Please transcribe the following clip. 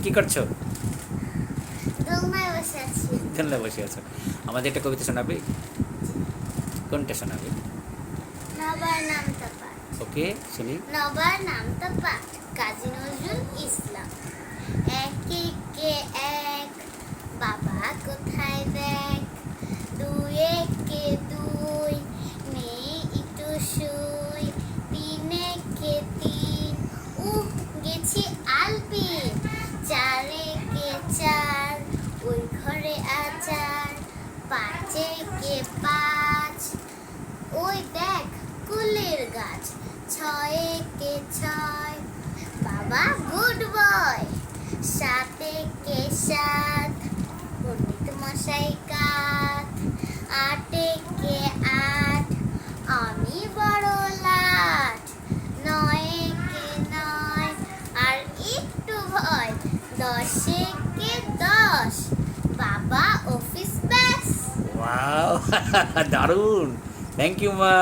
কি করছো? দোলনায় বসে আছি। দোলনায় বসে আছো। আমাদের একটা কবিতা শোনাবে? কোনটা শোনাবে? নবার নামতা পাঠ। ওকে, শুনি। নবার নামতা পাঠ কাজী নজরুল ইসলাম। একে কে এক, বাবা কোথায় দেখ। দুই একে দুই, নেই একটু শুই। তিন একে তিন, গেছি আলপিন। চার একে চার, ওই ঘরে আচার। পাঁচ একে পাঁচ, ওই দেখ কুলের গাছ। ছয় একে ছয়, বাবা গুড বয়। সাত একে সাত, পণ্ডিত মশাই কাত। আট একে আট, আমি বড় লাট। নয় একে নয়, আর একটু ভয়। দশ একে দশ, বাবা অফিস ব্যাস। ওয়াও দারুণ, থ্যাংক ইউ মা।